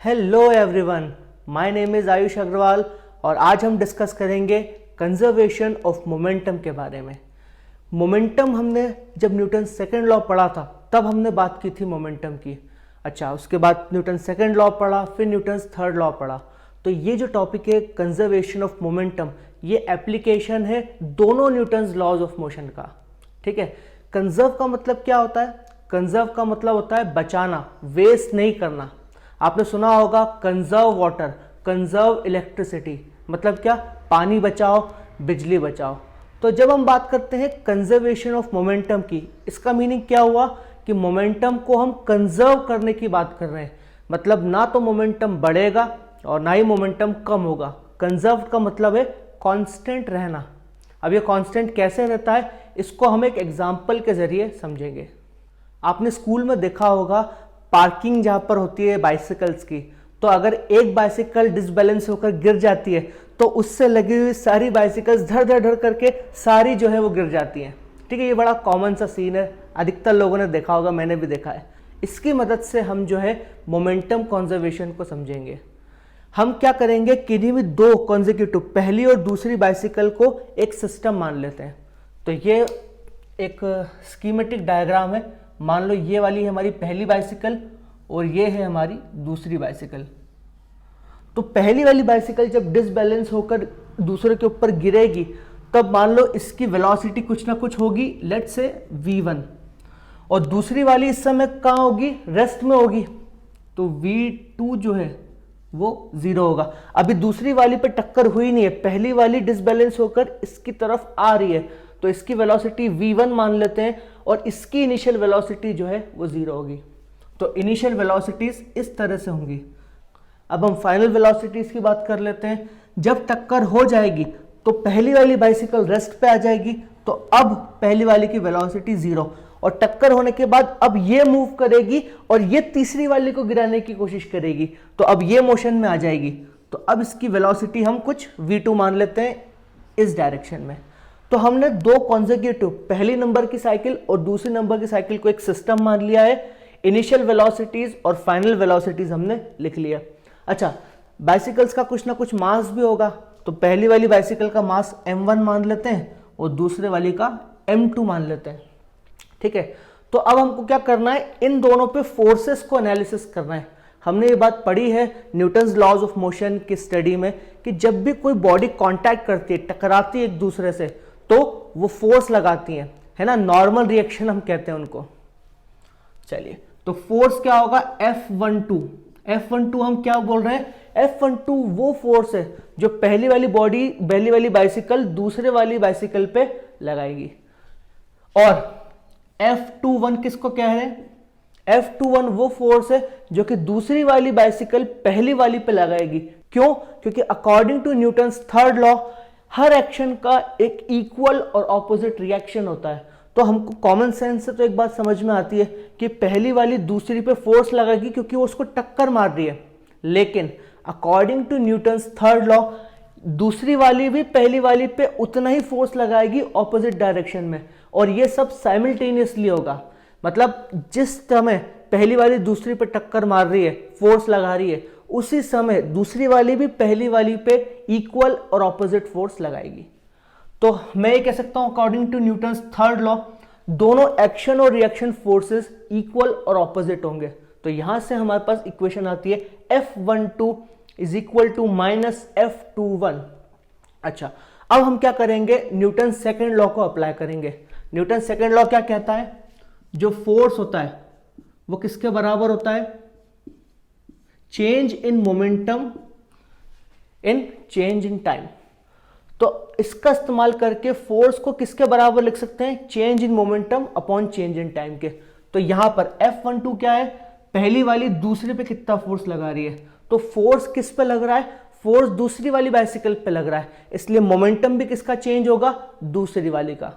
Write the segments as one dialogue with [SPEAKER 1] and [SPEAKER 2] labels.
[SPEAKER 1] Hello everyone, my name is Ayush Agrawal और आज हम डिस्कस करेंगे कंजर्वेशन ऑफ मोमेंटम के बारे में। मोमेंटम हमने जब न्यूटन सेकंड लॉ पढ़ा था तब हमने बात की थी मोमेंटम की। अच्छा, उसके बाद न्यूटन सेकंड लॉ पढ़ा, फिर न्यूटन थर्ड लॉ पढ़ा। तो ये जो टॉपिक है कंजर्वेशन ऑफ मोमेंटम, ये एप्लीकेशन है दोनों न्यूटन्स लॉज ऑफ मोशन का। ठीक है, कंजर्व का मतलब क्या होता है? कंजर्व का मतलब होता है बचाना, वेस्ट नहीं करना। आपने सुना होगा कंजर्व वाटर, कंजर्व इलेक्ट्रिसिटी, मतलब क्या? पानी बचाओ, बिजली बचाओ। तो जब हम बात करते हैं कंजर्वेशन ऑफ मोमेंटम की, इसका मीनिंग क्या हुआ कि मोमेंटम को हम कंजर्व करने की बात कर रहे हैं। मतलब ना तो मोमेंटम बढ़ेगा और ना ही मोमेंटम कम होगा। कंजर्व का मतलब है कांस्टेंट रहना। अब ये कांस्टेंट कैसे रहता है, इसको हम एक एग्जांपल के जरिए समझेंगे। आपने स्कूल में देखा होगा पार्किंग जहां पर होती है बाइसिकल्स की, तो अगर एक बाइसिकल डिसबैलेंस होकर गिर जाती है तो उससे लगी हुई सारी बाइसिकल्स धड़ धड़ धड़ करके सारी जो है वो गिर जाती हैं। ठीक है, ये बड़ा कॉमन सा सीन है, अधिकतर लोगों ने देखा होगा, मैंने भी देखा है। इसकी मदद से हम जो है मोमेंटम कंजर्वेशन को समझेंगे। हम क्या करेंगे, किन्हीं भी दो कॉन्जिक्यूटिव, पहली और दूसरी बाइसिकल को एक सिस्टम मान लेते हैं। तो ये एक स्कीमेटिक डायग्राम है। मान लो ये वाली है हमारी पहली बाइसिकल और ये है हमारी दूसरी बाइसिकल। तो पहली वाली बाइसिकल जब डिसबैलेंस होकर दूसरे के ऊपर गिरेगी तब मान लो इसकी वेलोसिटी कुछ ना कुछ होगी, लेट्स से v1, और दूसरी वाली इस समय कहाँ होगी? रेस्ट में होगी, तो v2 जो है वो 0 होगा। अभी दूसरी वाली पे टक्कर हुई नहीं है, पहली वाली डिसबैलेंस होकर इसकी तरफ आ रही है, तो इसकी वेलोसिटी v1 मान लेते हैं और इसकी इनिशियल वेलोसिटी जो है वो 0 होगी। तो इनिशियल वेलोसिटीज इस तरह से होंगी। अब हम फाइनल वेलोसिटीज की बात कर लेते हैं। जब टक्कर हो जाएगी तो पहली वाली बाइसिकल रेस्ट पे आ जाएगी, तो अब पहली वाली की वेलोसिटी 0, और टक्कर होने के बाद अब ये मूव करेगी और ये तीसरी वाली को गिराने की कोशिश करेगी, तो अब ये मोशन में आ जाएगी। तो अब इसकी वेलोसिटी हम कुछ v2 मान लेते हैं इस डायरेक्शन में। तो हमने दो कॉन्जिक्यूटिव, पहली नंबर की साइकिल और दूसरी नंबर की साइकिल को एक सिस्टम मान लिया है। इनिशियल वेलोसिटीज और फाइनल वेलोसिटीज हमने लिख लिया। अच्छा, बाइसिकल्स का कुछ ना कुछ मास भी होगा, तो पहली वाली बाइसिकल का मास m1 मान लेते हैं और दूसरे वाली का m2 मान लेते हैं। ठीक है, तो अब हमको क्या करना है, इन दोनों पे फोर्सेस को एनालिसिस करना है। हमने ये बात पढ़ी है न्यूटन्स लॉज ऑफ मोशन की स्टडी में कि जब भी कोई बॉडी कांटेक्ट करती है, टकराती है एक दूसरे से, तो वो फोर्स लगाती है ना, नॉर्मल रिएक्शन हम कहते हैं उनको। चलिए, तो फोर्स क्या होगा? F12। F12 हम क्या बोल रहे हैं? F12 वो फोर्स है जो पहली वाली बाइसिकल दूसरे वाली बाइसिकल पे लगाएगी। और F21 किसको कह रहे हैं? F21 वो फोर्स है जो कि दूसरी वाली बाइसिकल पहली वाली पे लगाएगी। क्यों? क्योंकि according to Newton's third law हर एक्शन का एक इक्वल और ऑपोजिट रिएक्शन होता है। तो हमको कॉमन सेंस से तो एक बात समझ में आती है कि पहली वाली दूसरी पे फोर्स लगाएगी क्योंकि वो उसको टक्कर मार रही है, लेकिन according to Newton's third law दूसरी वाली भी पहली वाली पे उतना ही फोर्स लगाएगी ऑपोजिट डायरेक्शन में, और ये सब साइमल्टेनियसली होगा। मतलब जिस समय पहली वाली दूसरी पे टक्कर मार रही है, फोर्स लगा रही है, उसी समय दूसरी वाली भी पहली वाली पे इक्वल और ऑपोजिट फोर्स लगाएगी। तो मैं ये कह सकता हूं according to Newton's third law दोनों एक्शन और रिएक्शन फोर्सेस इक्वल और ऑपोजिट होंगे। तो यहां से हमारे पास इक्वेशन आती है F12 is equal to minus F21। अच्छा, अब हम क्या करेंगे, न्यूटन सेकेंड लॉ को अप्लाई करेंगे। न्यूटन सेकेंड लॉ क्या कहता है? जो फोर्स होता है वो किसके बराबर होता है? Change in momentum in change in time. तो इसका इस्तेमाल करके फोर्स को किसके बराबर लिख सकते हैं? Change in momentum upon change in time के। तो यहां पर F12 क्या है? पहली वाली दूसरे पे कितना फोर्स लगा रही है, तो फोर्स किस पे लग रहा है? फोर्स दूसरी वाली बाइसिकल पे लग रहा है, इसलिए मोमेंटम भी किसका चेंज होगा? दूसरी वाली का।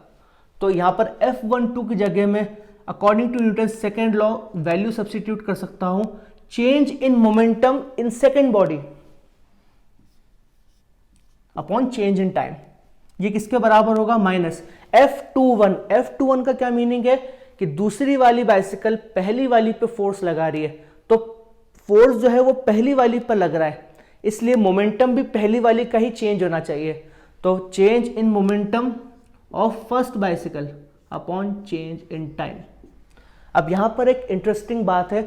[SPEAKER 1] तो यहां पर F12 की जगह में according to Newton second law value substitute कर सकता हूं, change in momentum in second body upon change in time. ये किसके बराबर होगा? Minus F21। F21 का क्या मीनिंग है कि दूसरी वाली बाइसिकल पहली वाली पे फोर्स लगा रही है, तो फोर्स जो है वो पहली वाली पर लग रहा है, इसलिए मोमेंटम भी पहली वाली का ही चेंज होना चाहिए। तो change in momentum of first bicycle upon change in time. अब यहाँ पर एक इंटरेस्टिंग बात है,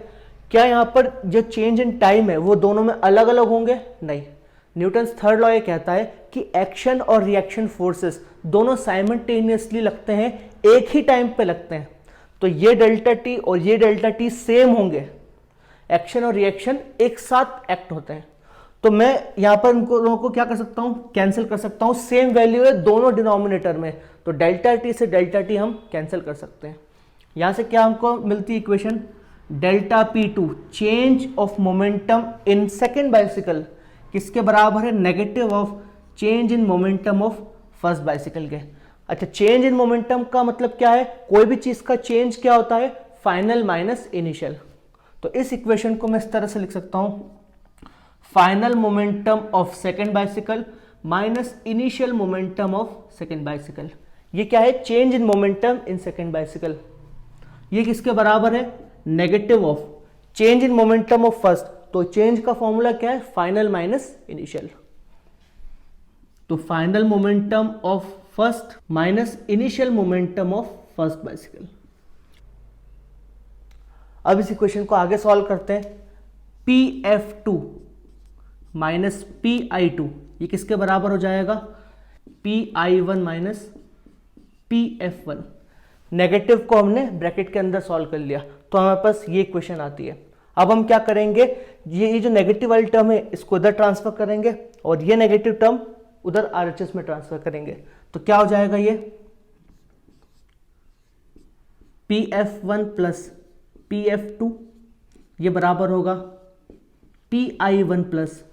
[SPEAKER 1] क्या यहाँ पर जो चेंज इन टाइम है वो दोनों में अलग अलग होंगे? नहीं। न्यूटन्स थर्ड लॉ ये कहता है कि एक्शन और रिएक्शन फोर्सेस दोनों साइमल्टेनियसली लगते हैं, एक ही टाइम पे लगते हैं। तो ये डेल्टा टी और ये डेल्टा टी सेम होंगे, एक्शन और रिएक्शन एक साथ एक्ट होते हैं। तो मैं यहाँ पर इनको दोनों को क्या कर सकता हूँ? कैंसिल कर सकता हूँ। सेम वैल्यू है दोनों डिनोमिनेटर में, तो डेल्टा टी से डेल्टा टी हम कैंसिल कर सकते हैं। यहाँ से क्या हमको मिलती है equation? Delta P two change of momentum in second bicycle किसके बराबर है? Negative of change in momentum of first bicycle के। अच्छा, चेंज इन मोमेंटम का मतलब क्या है? कोई भी चीज का चेंज क्या होता है? Final minus initial. तो इस इक्वेशन को मैं इस तरह से लिख सकता हूं, final momentum of second bicycle minus initial momentum of second bicycle. ये क्या है? Change in momentum in second bicycle. ये किसके बराबर है? Negative of change in momentum of first. तो चेंज का फॉर्मूला क्या है? Final minus initial. तो final momentum of first minus initial momentum of first bicycle. अब इस इक्वेशन को आगे सॉल्व करते हैं। Pf2 माइनस Pi2 ये किसके बराबर हो जाएगा? Pi1 minus Pf1। नेगेटिव को हमने ब्रैकेट के अंदर सॉल्व कर लिया, तो हमारे पास ये इक्वेशन आती है। अब हम क्या करेंगे? ये जो नेगेटिव वाली टर्म है इसको इधर ट्रांसफर करेंगे और ये नेगेटिव टर्म उधर RHS में ट्रांसफर करेंगे। तो क्या हो जाएगा? ये Pf1 प्लस Pf2 ये बराबर होगा Pi1 प्लस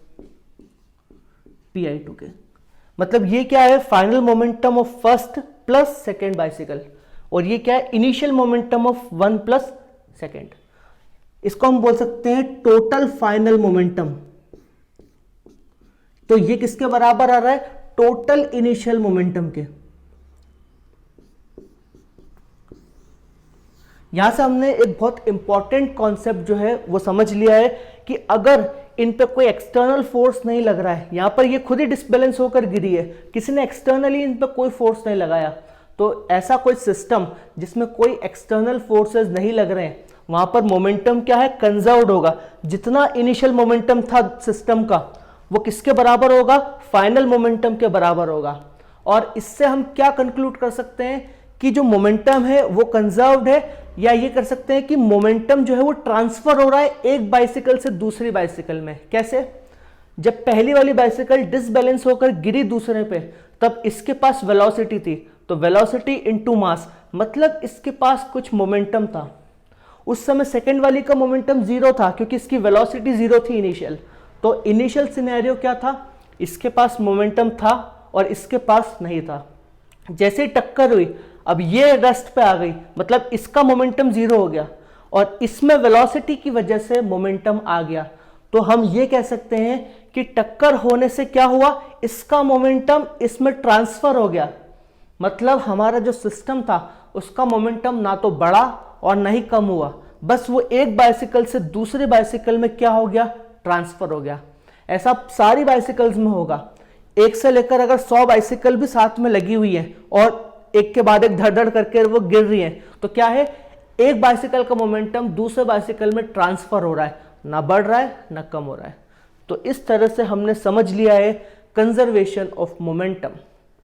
[SPEAKER 1] Pi2 के। मतलब ये क्या है? Final momentum of first plus second bicycle, और ये क्या है? Initial momentum of one plus second. इसको हम बोल सकते हैं टोटल फाइनल मोमेंटम। तो ये किसके बराबर आ रहा है? टोटल इनिशियल मोमेंटम के। यहां से हमने एक बहुत इंपॉर्टेंट कॉन्सेप्ट जो है वो समझ लिया है कि अगर इन पे कोई एक्सटर्नल फोर्स नहीं लग रहा है, यहां पर ये खुद ही डिसबैलेंस होकर गिरी है, किसी ने एक्सटर्नली इन पे कोई फोर्स नहीं लगाया, तो ऐसा कोई सिस्टम जिसमें कोई एक्सटर्नल फोर्सेस नहीं लग रहे हैं, वहां पर मोमेंटम क्या है? कंजर्व्ड होगा। जितना इनिशियल मोमेंटम था सिस्टम का वो किसके बराबर होगा? फाइनल मोमेंटम के बराबर होगा। और इससे हम क्या कंक्लूड कर सकते हैं कि जो मोमेंटम है वो कंजर्व्ड है, या ये कर सकते हैं कि मोमेंटम जो है वो ट्रांसफर हो रहा है एक बाइसिकल से दूसरी बाइसिकल में। कैसे? जब पहली वाली बाइसिकल डिसबैलेंस होकर गिरी दूसरे पे, तब इसके पास वेलोसिटी थी, तो वेलोसिटी इनटू मास, मतलब इसके पास कुछ मोमेंटम था। उस समय सेकंड वाली का मोमेंटम जीरो था क्योंकि इसकी वेलोसिटी जीरो थी इनिशियल। तो इनिशियल सिनेरियो क्या था? इसके पास मोमेंटम था और इसके पास नहीं था। जैसे ही टक्कर हुई, अब ये रेस्ट पे आ गई, मतलब इसका मोमेंटम जीरो हो गया और इसमें वेलोसिटी की वजह से मोमेंटम आ गया। तो हम ये कह सकते हैं कि टक्कर होने से क्या हुआ? इसका मोमेंटम इसमें ट्रांसफर हो गया। मतलब हमारा जो सिस्टम था उसका मोमेंटम ना तो बढ़ा और ना ही कम हुआ, बस वो एक बाइसिकल से दूसरे बाइसिकल में क्या हो गया? ट्रांसफर हो गया। ऐसा सारी बाइसिकल्स में होगा। एक से लेकर अगर 100 बाइसिकल भी साथ में लगी हुई है और एक के बाद एक धड़ धड़ करके वो गिर रही है, तो क्या है? एक बाइसिकल का मोमेंटम दूसरे बाइसिकल में ट्रांसफर हो रहा है, ना बढ़ रहा है ना कम हो रहा है। तो इस तरह से हमने समझ लिया है कंजर्वेशन ऑफ मोमेंटम।